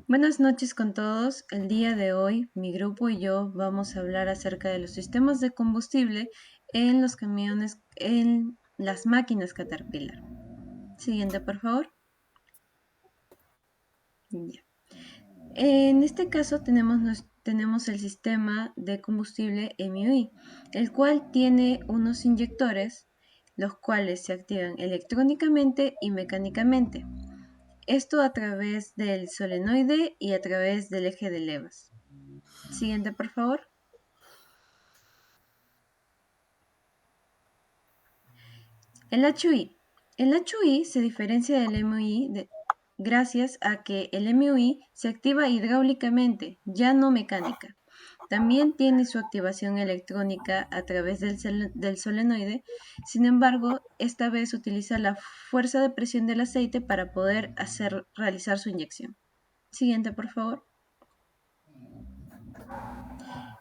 Buenas noches con todos. El día de hoy, mi grupo y yo vamos a hablar acerca de los sistemas de combustible en los camiones, en las máquinas Caterpillar. Siguiente, por favor. Ya. En este caso tenemos el sistema de combustible MUI, el cual tiene unos inyectores, los cuales se activan electrónicamente y mecánicamente. Esto a través del solenoide y a través del eje de levas. Siguiente, por favor. El HUI. El HUI se diferencia del MUI gracias a que el MUI se activa hidráulicamente, ya no mecánica. También tiene su activación electrónica a través del solenoide, sin embargo, esta vez utiliza la fuerza de presión del aceite para poder realizar su inyección. Siguiente, por favor.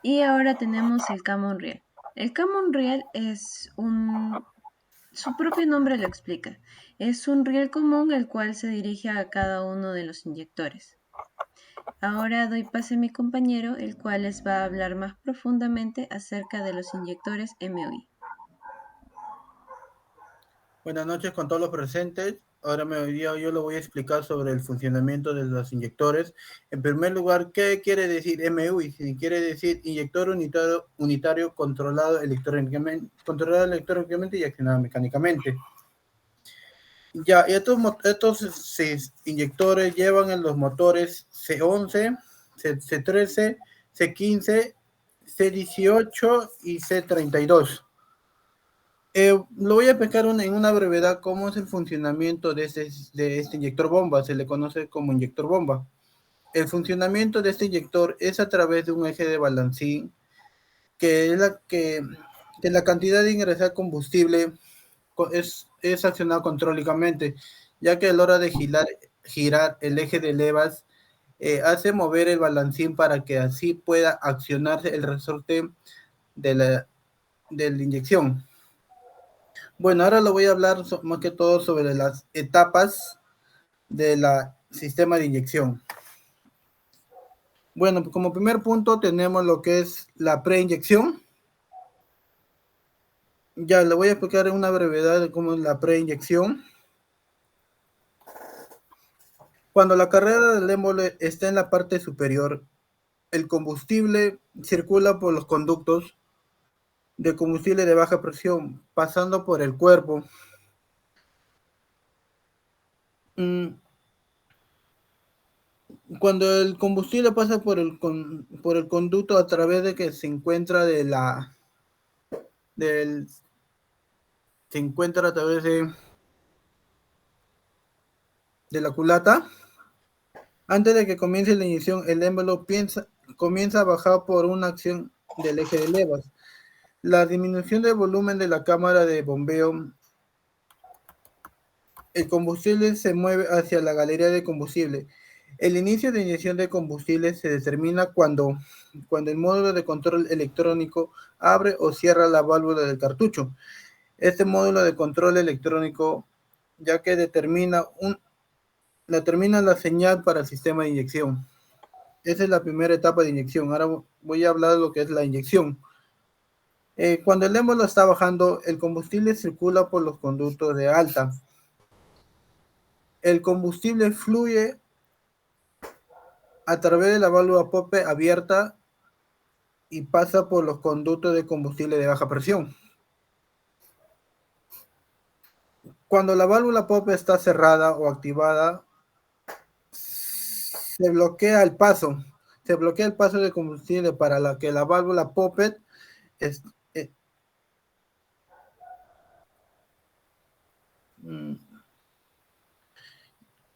Y ahora tenemos el Common Rail. El Common Rail su propio nombre lo explica. Es un riel común el cual se dirige a cada uno de los inyectores. Ahora doy pase a mi compañero, el cual les va a hablar más profundamente acerca de los inyectores MUI. Buenas noches con todos los presentes. Hoy día yo lo voy a explicar sobre el funcionamiento de los inyectores. En primer lugar, ¿qué quiere decir MUI? Quiere decir inyector unitario controlado electrónicamente y accionado mecánicamente. Ya, estos inyectores llevan en los motores C11, C13, C15, C18 y C32. Lo voy a explicar en una brevedad cómo es el funcionamiento de este inyector bomba. Se le conoce como inyector bomba. El funcionamiento de este inyector es a través de un eje de balancín que es que la cantidad de ingresar combustible es accionado contrólicamente, ya que a la hora de girar el eje de levas hace mover el balancín para que así pueda accionarse el resorte de la inyección. Bueno, ahora lo voy a hablar más que todo sobre las etapas del sistema de inyección. Bueno, como primer punto tenemos lo que es la preinyección. Ya le voy a explicar en una brevedad de cómo es la preinyección. Cuando la carrera del émbolo está en la parte superior, el combustible circula por los conductos de combustible de baja presión, pasando por el cuerpo. Cuando el combustible pasa por el conducto a través de que se encuentra del, se encuentra a través de la culata, antes de que comience la inyección, el émbolo comienza a bajar por una acción del eje de levas. La disminución del volumen de la cámara de bombeo, el combustible se mueve hacia la galería de combustible. El inicio de inyección de combustible se determina cuando el módulo de control electrónico abre o cierra la válvula del cartucho. Este módulo de control electrónico, ya que determina la señal para el sistema de inyección. Esa es la primera etapa de inyección. Ahora voy a hablar de lo que es la inyección. Cuando el émbolo está bajando, el combustible circula por los conductos de alta. El combustible fluye a través de la válvula POPE abierta y pasa por los conductos de combustible de baja presión. Cuando la válvula POPE está cerrada o activada, se bloquea el paso. Se bloquea el paso de combustible para que la válvula POPE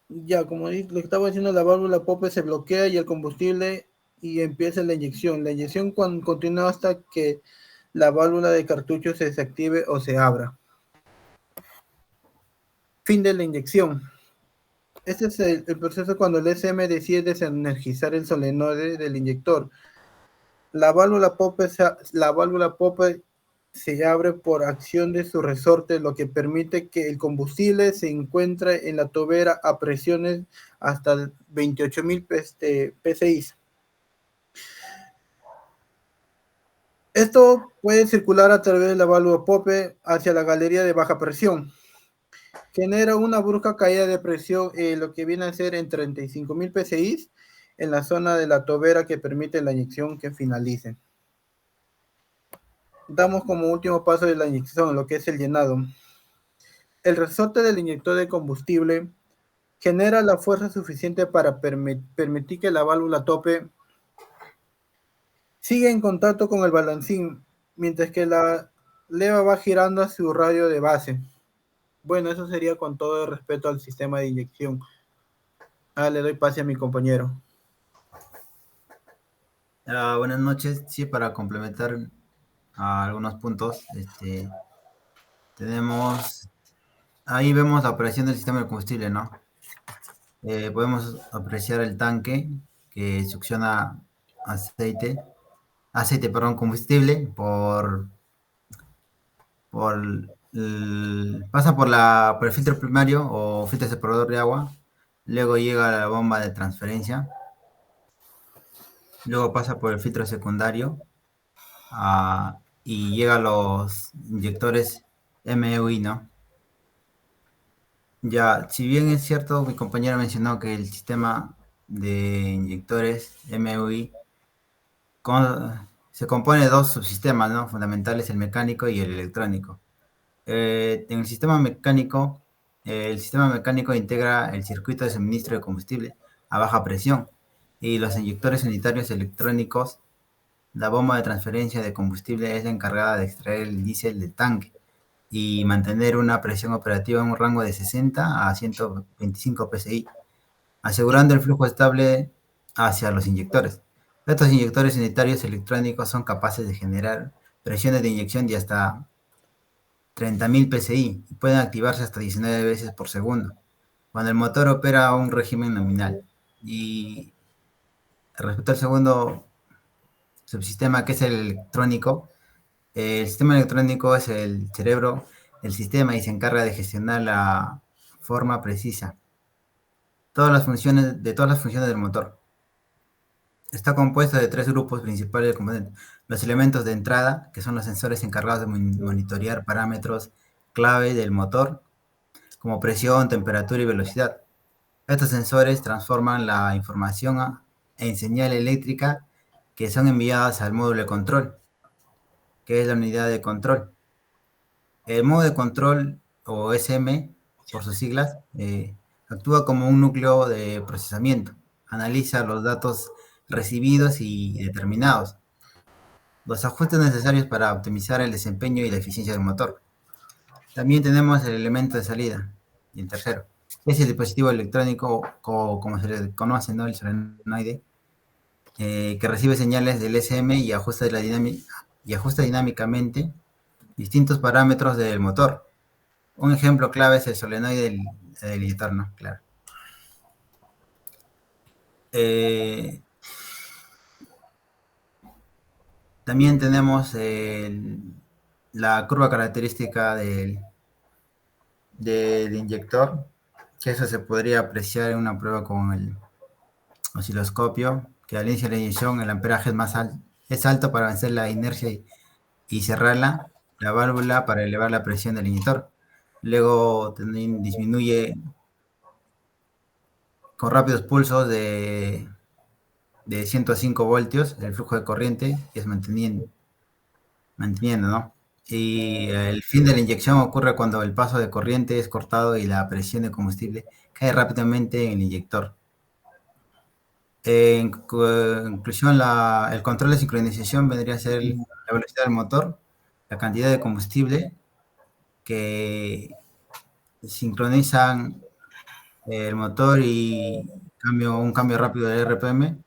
ya, como le estaba diciendo, la válvula POPE se bloquea y el combustible y empieza la inyección. La inyección continúa hasta que la válvula de cartucho se desactive o se abra. Fin de la inyección. Este es el proceso cuando el SM decide desenergizar el solenoide del inyector. La válvula POPE se abre por acción de su resorte, lo que permite que el combustible se encuentre en la tobera a presiones hasta 28.000 psi. Esto puede circular a través de la válvula Pope hacia la galería de baja presión. Genera una brusca caída de presión, lo que viene a ser en 35.000 psi en la zona de la tobera que permite la inyección que finalice. Damos como último paso de la inyección, lo que es el llenado. El resorte del inyector de combustible genera la fuerza suficiente para permitir que la válvula tope siga en contacto con el balancín, mientras que la leva va girando a su radio de base. Bueno, eso sería con todo el respeto al sistema de inyección. Le doy pase a mi compañero. Buenas noches. Sí, para complementar algunos puntos, tenemos, ahí vemos la operación del sistema de combustible, ¿no? Podemos apreciar el tanque que succiona combustible pasa por el filtro primario o filtro separador de agua, luego llega a la bomba de transferencia, luego pasa por el filtro secundario y llega a los inyectores MUI, ¿no? Ya, si bien es cierto, mi compañera mencionó que el sistema de inyectores MUI se compone de dos subsistemas, ¿no? Fundamentales, el mecánico y el electrónico. En el sistema mecánico integra el circuito de suministro de combustible a baja presión y los inyectores unitarios electrónicos. La bomba de transferencia de combustible es la encargada de extraer el diésel del tanque y mantener una presión operativa en un rango de 60 a 125 psi, asegurando el flujo estable hacia los inyectores. Estos inyectores unitarios electrónicos son capaces de generar presiones de inyección de hasta 30.000 psi y pueden activarse hasta 19 veces por segundo, cuando el motor opera a un régimen nominal. Y respecto al segundo subsistema, que es el electrónico, el sistema electrónico es el cerebro del sistema y se encarga de gestionar la forma precisa todas las funciones del motor. Está compuesto de tres grupos principales de componentes. Los elementos de entrada, que son los sensores encargados de monitorear parámetros clave del motor, como presión, temperatura y velocidad. Estos sensores transforman la información en señal eléctrica que son enviadas al módulo de control, que es la unidad de control. El modo de control, o SM, por sus siglas, actúa como un núcleo de procesamiento. Analiza los datos recibidos y determinados, los ajustes necesarios para optimizar el desempeño y la eficiencia del motor. También tenemos el elemento de salida, y el tercero, es el dispositivo electrónico, como se le conoce, ¿no? El solenoide, que recibe señales del SM y ajusta dinámicamente distintos parámetros del motor. Un ejemplo clave es el solenoide del inyector, ¿no? Claro. También tenemos la curva característica del inyector, que eso se podría apreciar en una prueba con el osciloscopio, que al inicio de la inyección el amperaje es alto para vencer la inercia y cerrar la válvula para elevar la presión del inyector. Luego también disminuye con rápidos pulsos de 105 voltios el flujo de corriente, que es manteniendo, ¿no? Y el fin de la inyección ocurre cuando el paso de corriente es cortado y la presión de combustible cae rápidamente en el inyector. En conclusión, el control de sincronización vendría a ser la velocidad del motor, la cantidad de combustible que sincronizan el motor y un cambio rápido de RPM.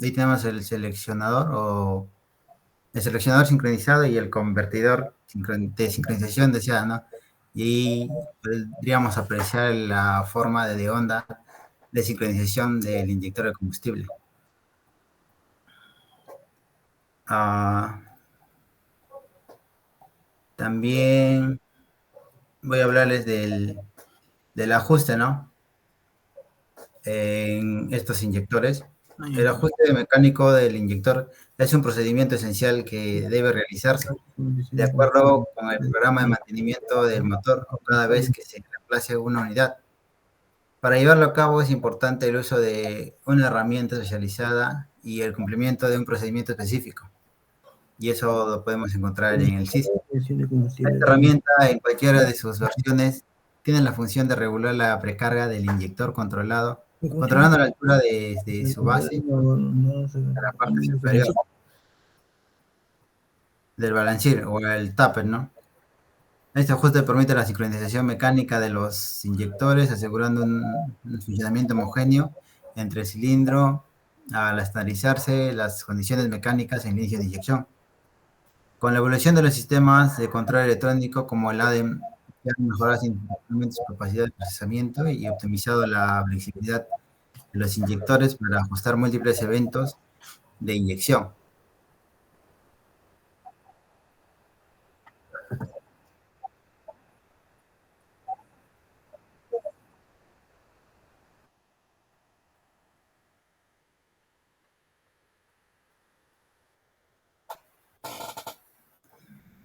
Ahí tenemos el seleccionador sincronizado y el convertidor de sincronización deseada, ¿no? Y podríamos apreciar la forma de onda de sincronización del inyector de combustible. También voy a hablarles del ajuste, ¿no? En estos inyectores. El ajuste mecánico del inyector es un procedimiento esencial que debe realizarse de acuerdo con el programa de mantenimiento del motor o cada vez que se reemplace una unidad. Para llevarlo a cabo es importante el uso de una herramienta especializada y el cumplimiento de un procedimiento específico. Y eso lo podemos encontrar en el SIS. Esta herramienta, en cualquiera de sus versiones, tiene la función de regular la precarga del inyector controlando la altura de su base a la parte superior del balancir o el taper, ¿no? Este ajuste permite la sincronización mecánica de los inyectores, asegurando un funcionamiento homogéneo entre el cilindro al estandarizarse las condiciones mecánicas en inicio de inyección. Con la evolución de los sistemas de control electrónico como el ADEM, se han mejorado significativamente su capacidad de procesamiento y optimizado la flexibilidad de los inyectores para ajustar múltiples eventos de inyección.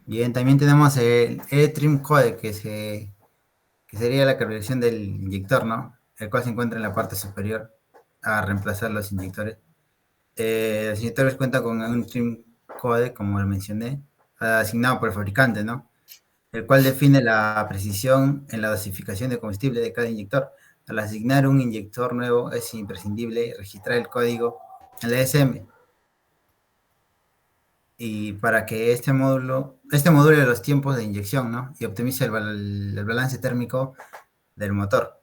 Bien, también tenemos el E-Trim Code, que sería la calibración del inyector, ¿no? El cual se encuentra en la parte superior a reemplazar los inyectores. Los inyectores cuentan con un trim code, como lo mencioné, asignado por el fabricante, ¿no? El cual define la precisión en la dosificación de combustible de cada inyector. Al asignar un inyector nuevo es imprescindible registrar el código en la ESM. Y para que este module los tiempos de inyección, ¿no? Y optimice el balance térmico del motor.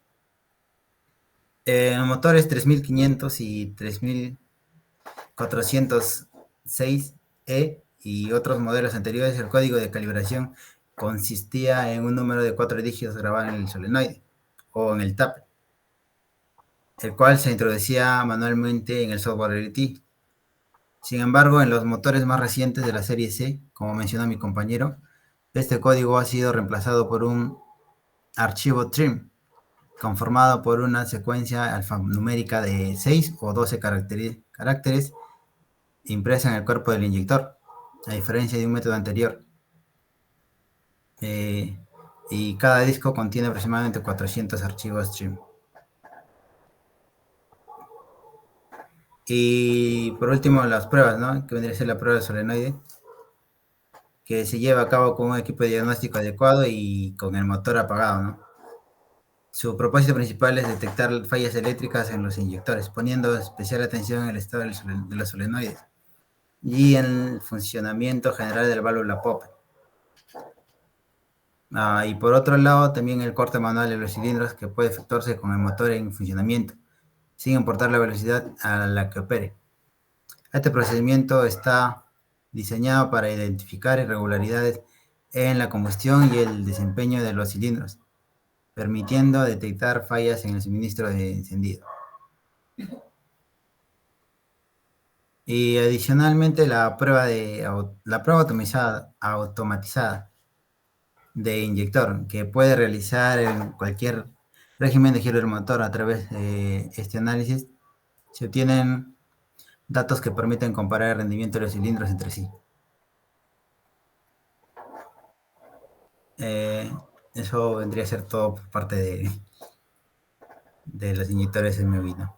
Los motores 3500 y 3406E y otros modelos anteriores, el código de calibración consistía en un número de 4 dígitos grabado en el solenoide o en el TAP, el cual se introducía manualmente en el software LT. Sin embargo, en los motores más recientes de la serie C, como mencionó mi compañero, este código ha sido reemplazado por un archivo trim, conformado por una secuencia alfanumérica de 6 o 12 caracteres impresa en el cuerpo del inyector, a diferencia de un método anterior. Y cada disco contiene aproximadamente 400 archivos stream. Y por último, las pruebas, ¿no? Que vendría a ser la prueba de solenoide, que se lleva a cabo con un equipo de diagnóstico adecuado y con el motor apagado, ¿no? Su propósito principal es detectar fallas eléctricas en los inyectores, poniendo especial atención en el estado de los solenoides y en el funcionamiento general de la válvula POP. Y por otro lado, también el corte manual de los cilindros, que puede efectuarse con el motor en funcionamiento, sin importar la velocidad a la que opere. Este procedimiento está diseñado para identificar irregularidades en la combustión y el desempeño de los cilindros, permitiendo detectar fallas en el suministro de encendido. Y adicionalmente la prueba automatizada de inyector, que puede realizar en cualquier régimen de giro del motor. A través de este análisis se obtienen datos que permiten comparar el rendimiento de los cilindros entre sí. Eso vendría a ser todo por parte de los inyectores MUI, ¿no?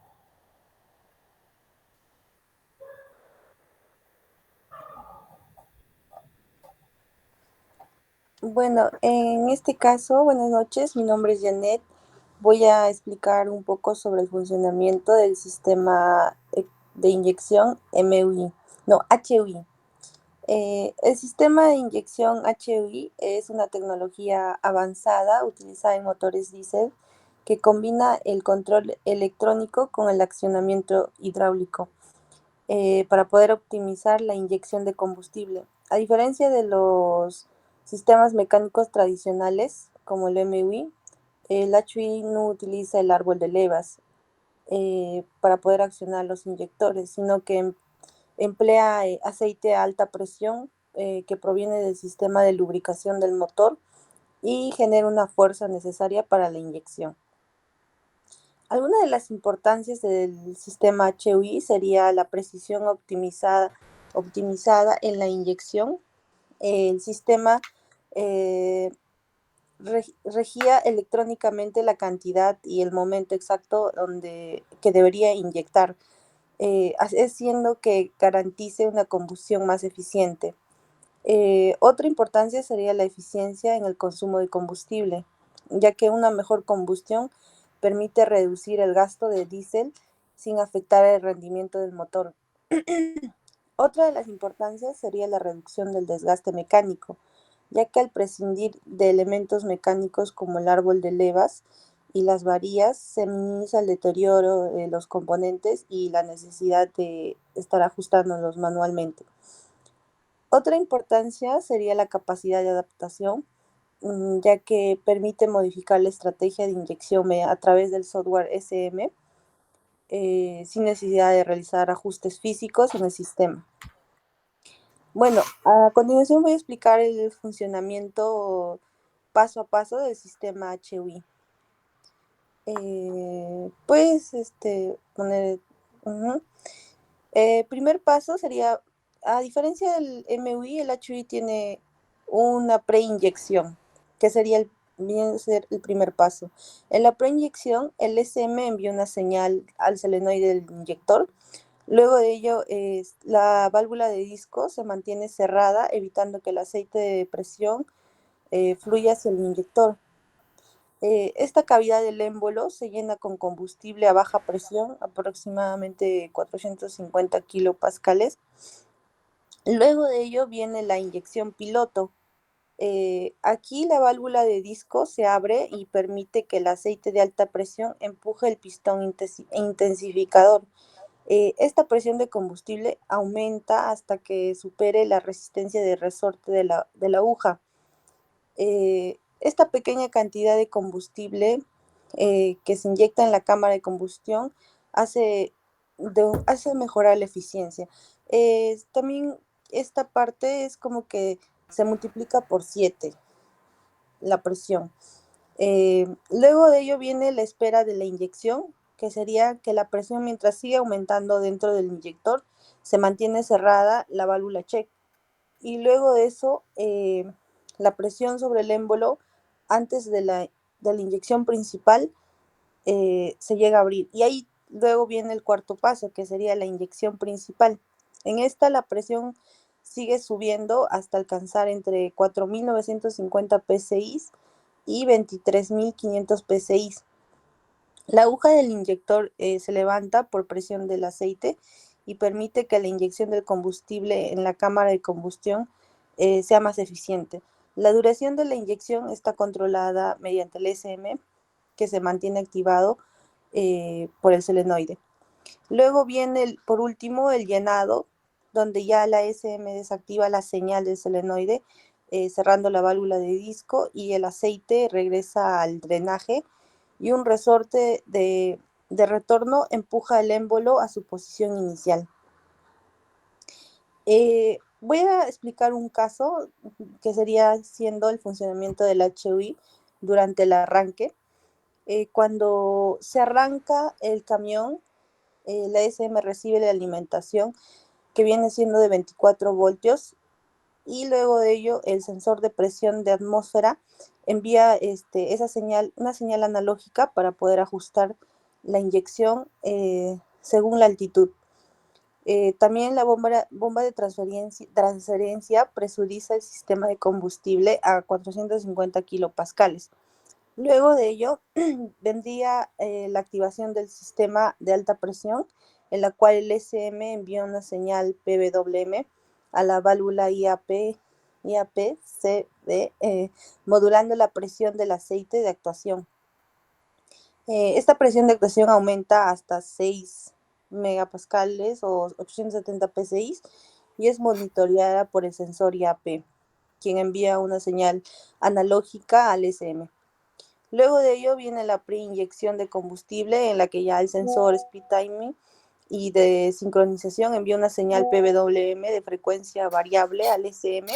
Bueno, en este caso, buenas noches, mi nombre es Janet. Voy a explicar un poco sobre el funcionamiento del sistema de inyección MUI, no, HUI. El sistema de inyección HUI es una tecnología avanzada utilizada en motores diésel que combina el control electrónico con el accionamiento hidráulico para poder optimizar la inyección de combustible. A diferencia de los sistemas mecánicos tradicionales como el MUI, el HUI no utiliza el árbol de levas para poder accionar los inyectores, sino que emplea aceite a alta presión que proviene del sistema de lubricación del motor y genera una fuerza necesaria para la inyección. Alguna de las importancias del sistema HUI sería la precisión optimizada en la inyección. El sistema regía electrónicamente la cantidad y el momento exacto que debería inyectar, haciendo que garantice una combustión más eficiente. Otra importancia sería la eficiencia en el consumo de combustible, ya que una mejor combustión permite reducir el gasto de diésel sin afectar el rendimiento del motor. Otra de las importancias sería la reducción del desgaste mecánico, ya que al prescindir de elementos mecánicos como el árbol de levas y las varillas, se minimiza el deterioro de los componentes y la necesidad de estar ajustándolos manualmente. Otra importancia sería la capacidad de adaptación, ya que permite modificar la estrategia de inyección a través del software SM sin necesidad de realizar ajustes físicos en el sistema. Bueno, a continuación voy a explicar el funcionamiento paso a paso del sistema HUI. Primer paso sería, a diferencia del MUI, el HUI tiene una preinyección, que viene a ser el primer paso. En la preinyección, el SM envía una señal al solenoide del inyector. Luego de ello, la válvula de disco se mantiene cerrada, evitando que el aceite de presión fluya hacia el inyector. Esta cavidad del émbolo se llena con combustible a baja presión, aproximadamente 450 kilopascales. Luego de ello viene la inyección piloto. Aquí la válvula de disco se abre y permite que el aceite de alta presión empuje el pistón intensificador. Esta presión de combustible aumenta hasta que supere la resistencia de resorte de la aguja. Esta pequeña cantidad de combustible que se inyecta en la cámara de combustión hace mejorar la eficiencia. También esta parte es como que se multiplica por 7 la presión. Luego de ello viene la espera de la inyección, que sería que la presión, mientras sigue aumentando dentro del inyector, se mantiene cerrada la válvula check. Y luego de eso, la presión sobre el émbolo antes de la inyección principal se llega a abrir. Y ahí luego viene el cuarto paso, que sería la inyección principal. En esta la presión sigue subiendo hasta alcanzar entre 4.950 psi y 23.500 psi. La aguja del inyector se levanta por presión del aceite y permite que la inyección del combustible en la cámara de combustión sea más eficiente. La duración de la inyección está controlada mediante el SM, que se mantiene activado por el solenoide. Luego viene, por último, el llenado, donde ya la SM desactiva la señal del solenoide, cerrando la válvula de disco, y el aceite regresa al drenaje y un resorte de retorno empuja el émbolo a su posición inicial. Voy a explicar un caso que sería siendo el funcionamiento del HUI durante el arranque. Cuando se arranca el camión, la SM recibe la alimentación que viene siendo de 24 voltios y luego de ello el sensor de presión de atmósfera envía esa señal, una señal analógica para poder ajustar la inyección según la altitud. También la bomba de transferencia presuriza el sistema de combustible a 450 kilopascales. Luego de ello vendría la activación del sistema de alta presión, en la cual el SM envía una señal PWM a la válvula IAP-CV, modulando la presión del aceite de actuación. Esta presión de actuación aumenta hasta 6 megapascales o 870 psi y es monitoreada por el sensor IAP, quien envía una señal analógica al SM. Luego de ello viene la preinyección de combustible, en la que ya el sensor speed timing y de sincronización envía una señal PWM de frecuencia variable al SM,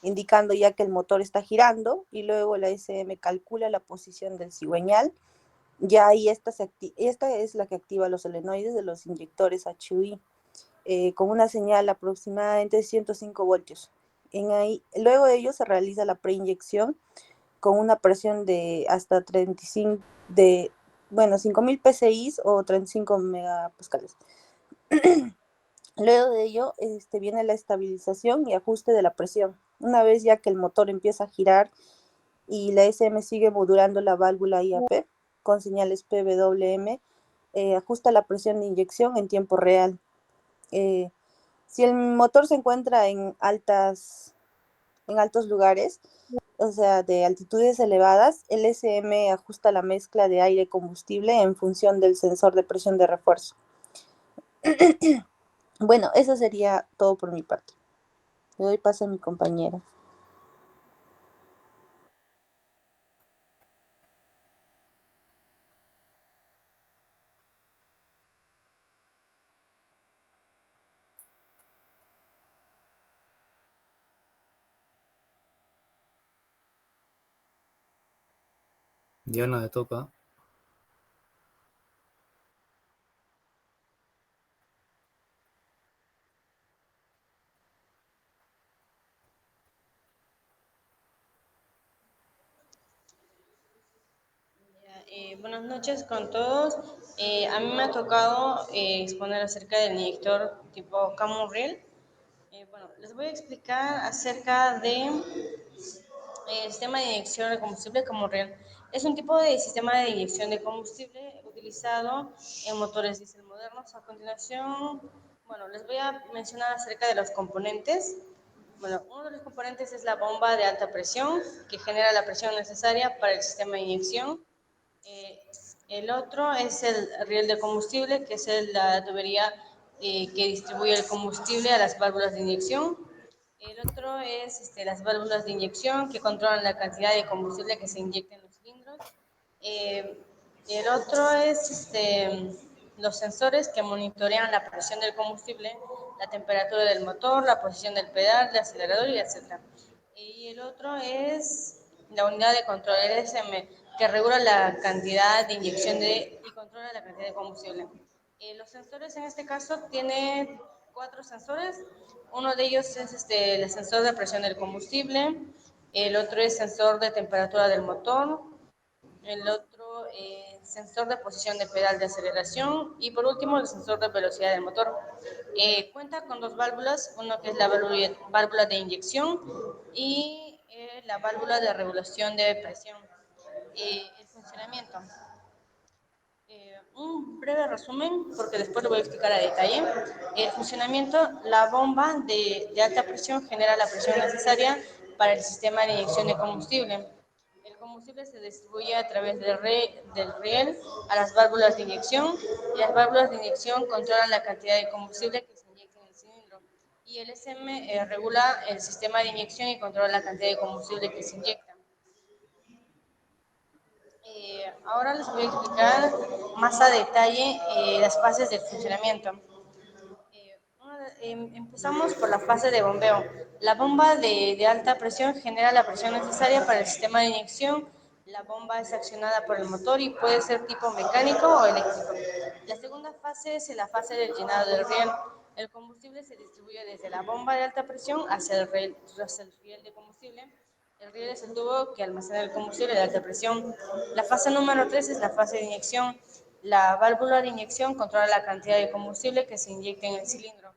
indicando ya que el motor está girando, y luego la SM calcula la posición del cigüeñal. Ya ahí esta es la que activa los solenoides de los inyectores HUI, con una señal aproximadamente de 105 voltios. Luego de ello se realiza la preinyección con una presión de hasta 35 de, bueno, 5000 PSI o 35 megapascales. Luego de ello viene la estabilización y ajuste de la presión. Una vez ya que el motor empieza a girar y la SM sigue modulando la válvula IAP con señales PWM, ajusta la presión de inyección en tiempo real. Si el motor se encuentra en altos lugares, o sea, de altitudes elevadas, el SM ajusta la mezcla de aire-combustible en función del sensor de presión de refuerzo. Bueno, eso sería todo por mi parte. Le doy paso a mi compañera. Diana, le toca. Buenas noches con todos. A mí me ha tocado exponer acerca del inyector tipo Camurriel. Bueno, les voy a explicar acerca de el sistema de inyección de combustible Camurriel. Es un tipo de sistema de inyección de combustible utilizado en motores diésel modernos. A continuación, bueno, les voy a mencionar acerca de los componentes. Bueno, uno de los componentes es la bomba de alta presión, que genera la presión necesaria para el sistema de inyección. El otro es el riel de combustible, que es la tubería que distribuye el combustible a las válvulas de inyección. El otro es las válvulas de inyección, que controlan la cantidad de combustible que se inyecta en los cilindros. El otro es los sensores que monitorean la presión del combustible, la temperatura del motor, la posición del pedal, del acelerador y etc. Y el otro es la unidad de control, el SM, que regula la cantidad de inyección y controla la cantidad de combustible. Los sensores en este caso tienen 4 sensores. Uno de ellos es el sensor de presión del combustible, el otro es sensor de temperatura del motor, el otro sensor de posición de pedal de aceleración y por último el sensor de velocidad del motor. Cuenta con 2 válvulas, uno que es la válvula de inyección y la válvula de regulación de presión. El funcionamiento. Un breve resumen, porque después lo voy a explicar a detalle. El funcionamiento, la bomba de alta presión genera la presión necesaria para el sistema de inyección de combustible. El combustible se distribuye a través del riel a las válvulas de inyección y las válvulas de inyección controlan la cantidad de combustible que se inyecta en el cilindro. Y el SM regula el sistema de inyección y controla la cantidad de combustible que se inyecta. Ahora les voy a explicar más a detalle las fases del funcionamiento. Empezamos por la fase de bombeo. La bomba de alta presión genera la presión necesaria para el sistema de inyección. La bomba es accionada por el motor y puede ser tipo mecánico o eléctrico. La segunda fase es la fase del llenado del riel. El combustible se distribuye desde la bomba de alta presión hacia el riel de combustible. El riel es el tubo que almacena el combustible de alta presión. La fase número 3 es la fase de inyección. La válvula de inyección controla la cantidad de combustible que se inyecta en el cilindro.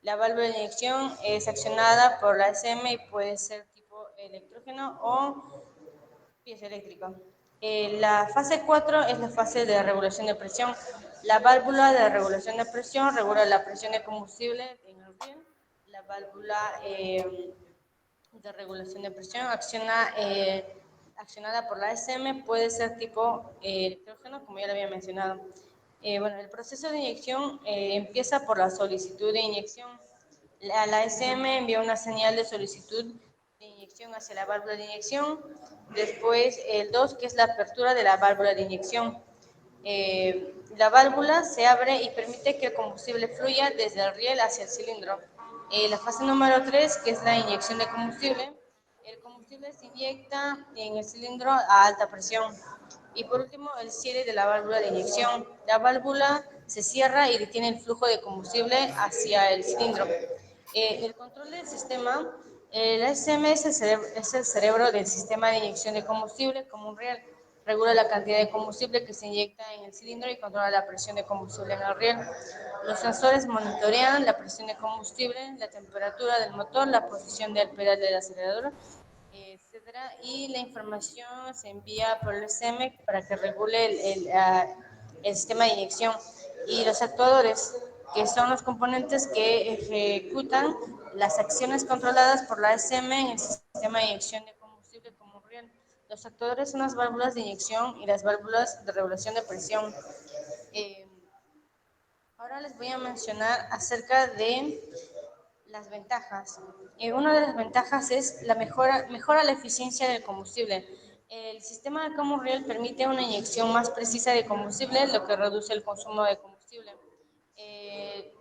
La válvula de inyección es accionada por la SM y puede ser tipo electrógeno o piezoeléctrico. La fase 4 es la fase de regulación de presión. La válvula de regulación de presión regula la presión de combustible en el riel. La válvula de regulación de presión accionada por la SM puede ser tipo electrógeno, como ya lo había mencionado. Bueno, el proceso de inyección empieza por la solicitud de inyección. La SM envía una señal de solicitud de inyección hacia la válvula de inyección. Después el 2, que es la apertura de la válvula de inyección. La válvula se abre y permite que el combustible fluya desde el riel hacia el cilindro. La fase número 3, que es la inyección de combustible, el combustible se inyecta en el cilindro a alta presión. Y por último, el cierre de la válvula de inyección. La válvula se cierra y detiene el flujo de combustible hacia el cilindro. El control del sistema, el ASM es el cerebro del sistema de inyección de combustible como un riel. Regula la cantidad de combustible que se inyecta en el cilindro y controla la presión de combustible en el riel. Los sensores monitorean la presión de combustible, la temperatura del motor, la posición del pedal del acelerador, etcétera, y la información se envía por el SM para que regule el sistema de inyección. Y los actuadores, que son los componentes que ejecutan las acciones controladas por la SM en el sistema de inyección de combustible como un riel. Los actuadores son las válvulas de inyección y las válvulas de regulación de presión. Eh, Ahora les voy a mencionar acerca de las ventajas. Una de las ventajas es la mejora la eficiencia del combustible. El sistema de Common Rail permite una inyección más precisa de combustible, lo que reduce el consumo de combustible.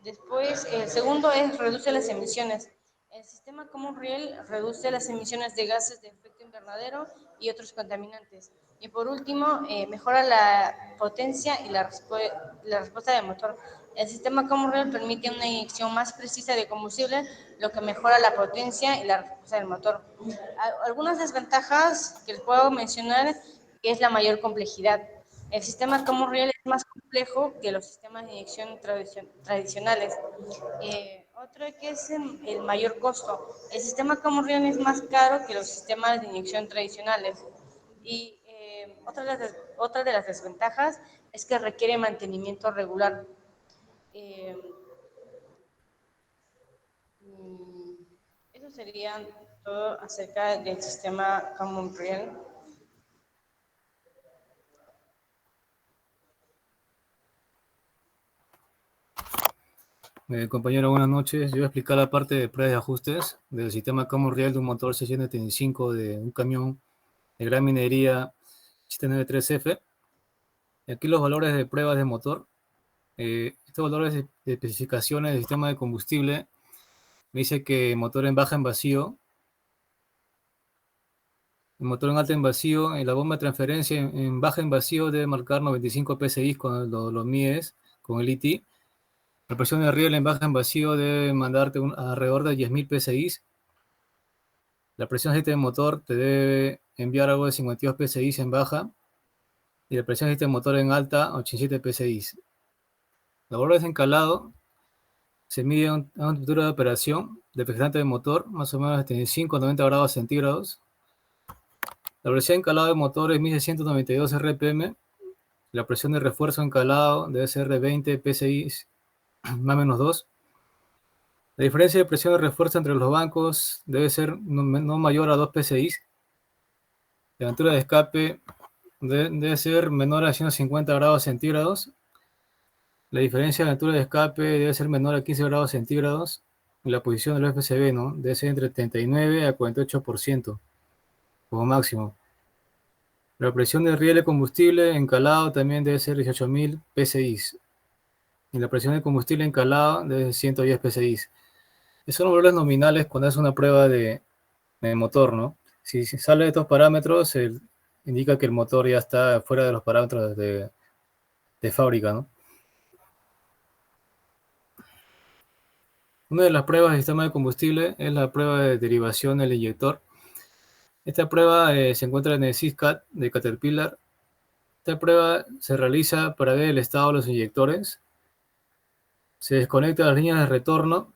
Después, el segundo es reduce las emisiones. El sistema Common Rail reduce las emisiones de gases de efecto invernadero y otros contaminantes. Y por último, mejora la potencia y la respuesta del motor. El sistema Common Rail permite una inyección más precisa de combustible, lo que mejora la potencia y la respuesta del motor. Algunas desventajas que les puedo mencionar que es la mayor complejidad. El sistema Common Rail es más complejo que los sistemas de inyección tradicionales. Otro que es el mayor costo. El sistema Common Rail es más caro que los sistemas de inyección tradicionales. Y otra de las desventajas es que requiere mantenimiento regular. Eh, Eso sería todo acerca del sistema Common Rail. Compañero, buenas noches. Yo voy a explicar la parte de pruebas y ajustes del sistema Common Rail de un motor 675 de un camión de gran minería 793F. Y aquí los valores de pruebas de motor. Estos valores de especificaciones del sistema de combustible me dice que motor en baja en vacío, el motor en alta en vacío, en la bomba de transferencia en baja en vacío debe marcar 95 psi cuando lo mides con el IT. La presión de riel en baja en vacío debe mandarte alrededor de 10.000 psi. La presión de aceite de motor te debe enviar algo de 52 psi en baja. Y la presión de aceite de motor en alta, 87 psi. Los valores de encalado se mide a una temperatura de operación de refrigerante de motor, más o menos de 75 a 90 grados centígrados. La velocidad de encalado de motor es 1692 RPM. La presión de refuerzo encalado debe ser de 20 psi más o menos 2. La diferencia de presión de refuerzo entre los bancos debe ser no mayor a 2 psi. La altura de escape debe ser menor a 150 grados centígrados. La diferencia de altura de escape debe ser menor a 15 grados centígrados. Y la posición del FCB, ¿no? Debe ser entre 39 a 48% como máximo. La presión de riel de combustible encalado también debe ser 18.000 psi. Y la presión de combustible encalado debe ser 110 psi. Esos son los valores nominales cuando es una prueba de motor, ¿no? Si sale de estos parámetros, indica que el motor ya está fuera de los parámetros de fábrica, ¿no? Una de las pruebas del sistema de combustible es la prueba de derivación del inyector. Esta prueba se encuentra en el SysCat de Caterpillar. Esta prueba se realiza para ver el estado de los inyectores. Se desconectan las líneas de retorno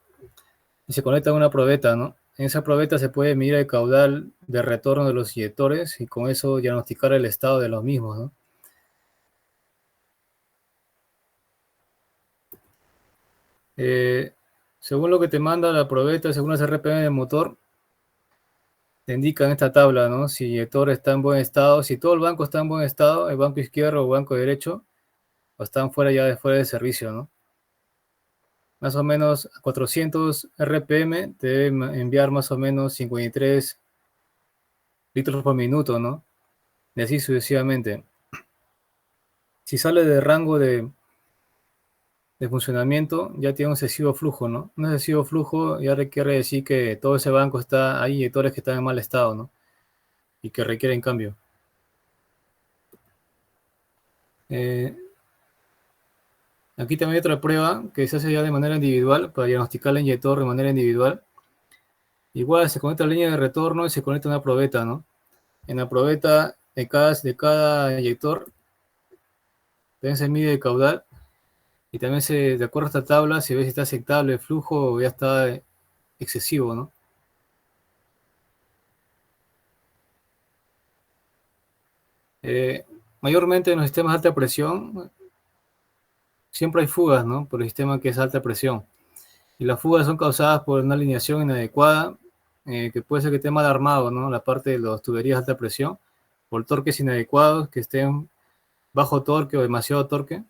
y se conecta a una probeta, ¿no? En esa probeta se puede medir el caudal de retorno de los inyectores y con eso diagnosticar el estado de los mismos, ¿no? Según lo que te manda la probeta, según las RPM del motor, te indica en esta tabla, ¿no? Si el inyector está en buen estado, si todo el banco está en buen estado, el banco izquierdo o banco derecho, o están fuera de servicio, ¿no? Más o menos a 400 RPM te debe enviar más o menos 53 litros por minuto, ¿no? Y así sucesivamente. Si sale de rango de funcionamiento, ya tiene un excesivo flujo, ¿no? Un excesivo flujo ya requiere decir que todo ese banco está, hay inyectores que están en mal estado, ¿no? Y que requieren cambio. Aquí también hay otra prueba que se hace ya de manera individual para diagnosticar el inyector de manera individual. Igual se conecta la línea de retorno y se conecta una probeta, ¿no? En la probeta de cada inyector también se mide el caudal y también de acuerdo a esta tabla, se ve si está aceptable el flujo o ya está excesivo, ¿no? Mayormente en los sistemas de alta presión siempre hay fugas, ¿no? Por el sistema que es alta presión. Y las fugas son causadas por una alineación inadecuada, que puede ser que esté mal armado, ¿no? La parte de las tuberías de alta presión, por torques inadecuados, que estén bajo torque o demasiado torque,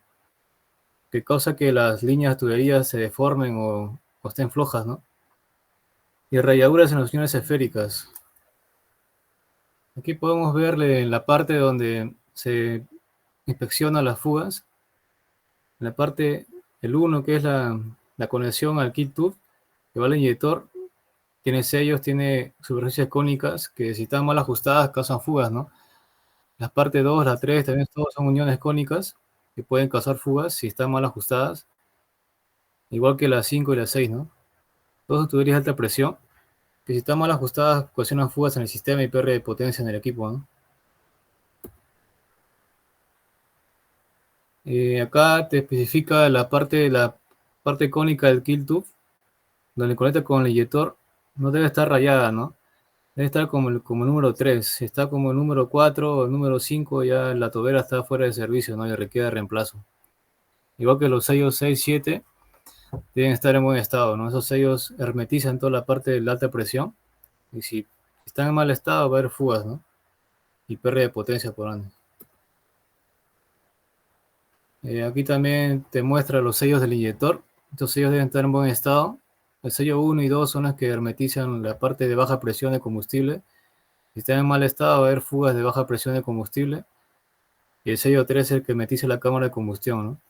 que causa que las líneas de tuberías se deformen o estén flojas, ¿no? Y rayaduras en las uniones esféricas. Aquí podemos verle en la parte donde se inspecciona las fugas, en la parte, el 1, que es la conexión al kit tube, que va al inyector, tiene sellos, tiene superficies cónicas que si están mal ajustadas causan fugas, ¿no? Las partes 2, la 3, también todos son uniones cónicas que pueden causar fugas si están mal ajustadas, igual que la 5 y la 6, ¿no? Todas son tuberías de alta presión que si están mal ajustadas ocasionan fugas en el sistema y pérdida de potencia en el equipo, ¿no? Acá te especifica la parte cónica del kill tube, donde conecta con el inyector, no debe estar rayada, ¿no? Debe estar como el número 3. Si está como el número 4 o el número 5, ya la tobera está fuera de servicio, ¿no? Y requiere reemplazo. Igual que los sellos 6, 7 deben estar en buen estado, ¿no? Esos sellos hermetizan toda la parte de la alta presión. Y si están en mal estado, va a haber fugas, ¿no? Y pérdida de potencia por ende. Aquí también te muestra los sellos del inyector. Estos sellos deben estar en buen estado. El sello 1 y 2 son los que hermetizan la parte de baja presión de combustible. Si están en mal estado, va a haber fugas de baja presión de combustible. Y el sello 3 es el que hermetiza la cámara de combustión, ¿no?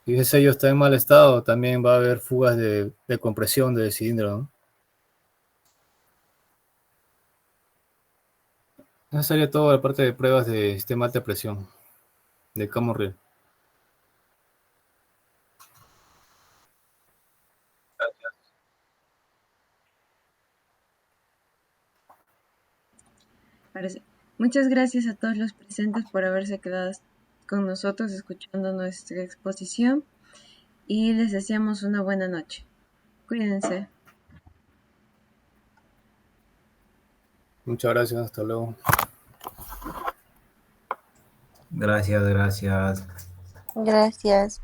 Y si ese sello está en mal estado, también va a haber fugas de compresión del cilindro, ¿no? Esa sería toda la parte de pruebas de sistema de alta presión de Camorrel. Parece. Muchas gracias a todos los presentes por haberse quedado con nosotros escuchando nuestra exposición y les deseamos una buena noche. Cuídense. Muchas gracias, hasta luego. Gracias, gracias. Gracias.